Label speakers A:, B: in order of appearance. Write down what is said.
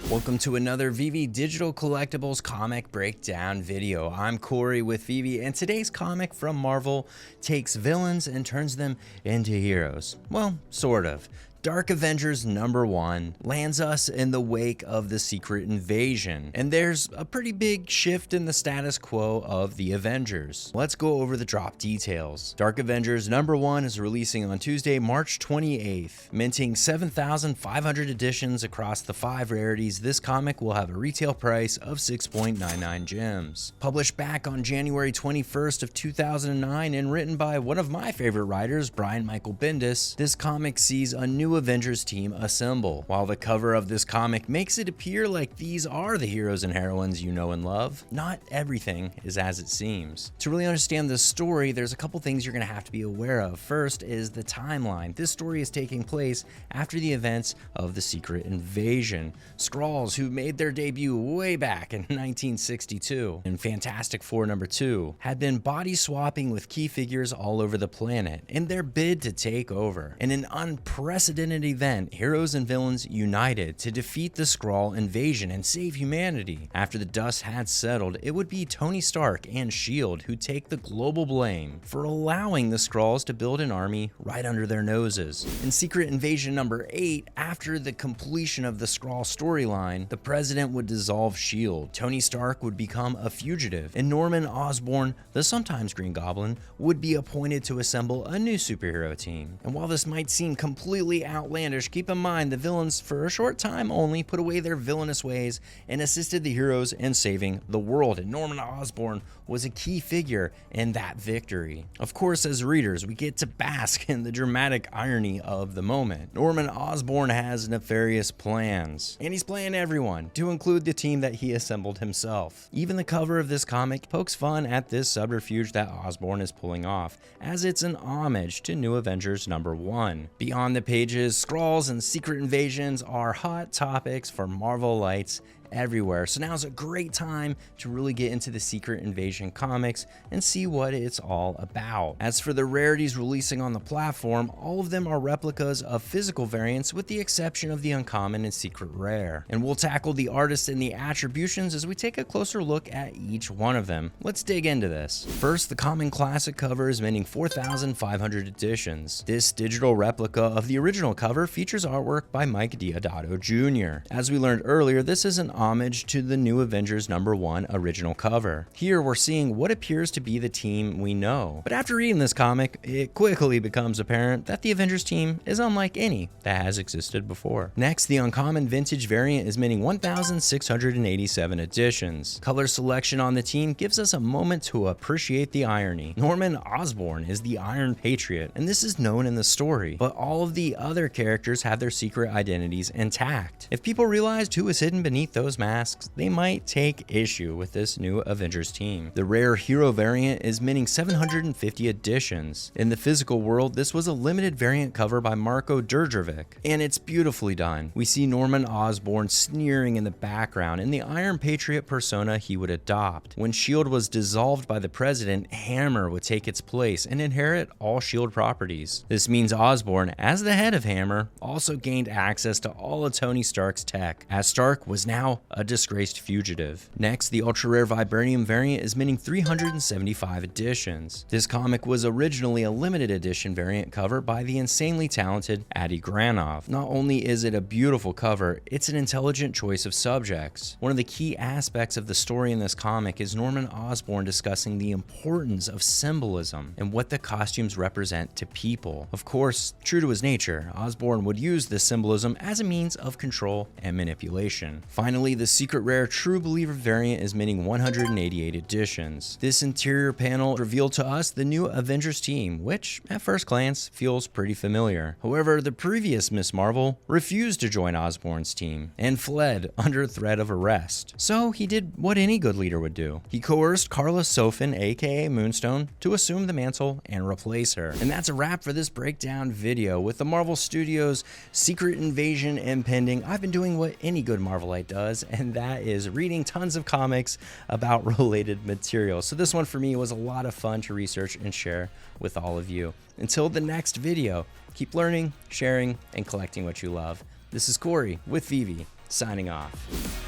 A: Welcome to another VeVe Digital Collectibles comic breakdown video. I'm Corey with VeVe, and today's comic from Marvel takes villains and turns them into heroes. Well, sort of. Dark Avengers #1 lands us in the wake of the Secret Invasion, and there's a pretty big shift in the status quo of the Avengers. Let's go over the drop details. Dark Avengers #1 is releasing on Tuesday, March 28th, minting 7,500 editions across the 5 rarities. This comic will have a retail price of 6.99 gems. Published back on January 21st of 2009 and written by one of my favorite writers, Brian Michael Bendis, this comic sees a new Avengers team assemble. While the cover of this comic makes it appear like these are the heroes and heroines you know and love, not everything is as it seems. To really understand this story, there's a couple things you're going to have to be aware of. First is the timeline. This story is taking place after the events of the Secret Invasion. Skrulls, who made their debut way back in 1962 in Fantastic Four #2, had been body swapping with key figures all over the planet in their bid to take over. In an unprecedented event, heroes and villains united to defeat the Skrull invasion and save humanity. After the dust had settled, it would be Tony Stark and S.H.I.E.L.D. who take the global blame for allowing the Skrulls to build an army right under their noses. In Secret Invasion #8, after the completion of the Skrull storyline, the president would dissolve S.H.I.E.L.D. Tony Stark would become a fugitive, and Norman Osborn, the sometimes Green Goblin, would be appointed to assemble a new superhero team. And while this might seem completely outlandish, keep in mind the villains for a short time only put away their villainous ways and assisted the heroes in saving the world, and Norman Osborn was a key figure in that victory. Of course, as readers, we get to bask in the dramatic irony of the moment. Norman Osborn has nefarious plans, and he's playing everyone, to include the team that he assembled himself. Even the cover of this comic pokes fun at this subterfuge that Osborn is pulling off, as it's an homage to New Avengers #1. Beyond the pages, Skrulls and Secret Invasions are hot topics for Marvelites everywhere, so now's a great time to really get into the Secret Invasion comics and see what it's all about. As for the rarities releasing on the platform, all of them are replicas of physical variants with the exception of the uncommon and secret rare. And we'll tackle the artists and the attributions as we take a closer look at each one of them. Let's dig into this. First, the common classic cover is minting 4,500 editions. This digital replica of the original cover features artwork by Mike Deodato Jr. As we learned earlier, this is an homage to the New Avengers #1 original cover. Here we're seeing what appears to be the team we know. But after reading this comic, it quickly becomes apparent that the Avengers team is unlike any that has existed before. Next, the uncommon vintage variant is minting 1,687 editions. Color selection on the team gives us a moment to appreciate the irony. Norman Osborn is the Iron Patriot, and this is known in the story, but all of the other characters have their secret identities intact. If people realized who is hidden beneath those masks, they might take issue with this new Avengers team. The rare hero variant is minting 750 editions. In the physical world, this was a limited variant cover by Marko Djurdjevic, and it's beautifully done. We see Norman Osborn sneering in the background in the Iron Patriot persona he would adopt. When S.H.I.E.L.D. was dissolved by the president, Hammer would take its place and inherit all S.H.I.E.L.D. properties. This means Osborn, as the head of Hammer, also gained access to all of Tony Stark's tech, as Stark was now a disgraced fugitive. Next, the ultra-rare Vibranium variant is minting 375 editions. This comic was originally a limited edition variant cover by the insanely talented Adi Granov. Not only is it a beautiful cover, it's an intelligent choice of subjects. One of the key aspects of the story in this comic is Norman Osborn discussing the importance of symbolism and what the costumes represent to people. Of course, true to his nature, Osborn would use this symbolism as a means of control and manipulation. Finally, the secret rare True Believer variant is minting 188 editions. This interior panel revealed to us the new Avengers team, which at first glance feels pretty familiar. However, the previous Miss Marvel refused to join Osborn's team and fled under threat of arrest. So he did what any good leader would do. He coerced Karla Sofin, aka Moonstone, to assume the mantle and replace her. And that's a wrap for this breakdown video. With the Marvel Studios Secret Invasion impending, I've been doing what any good Marvelite does, and that is reading tons of comics about related material. So this one for me was a lot of fun to research and share with all of you. Until the next video, keep learning, sharing, and collecting what you love. This is Corey with VeVe, signing off.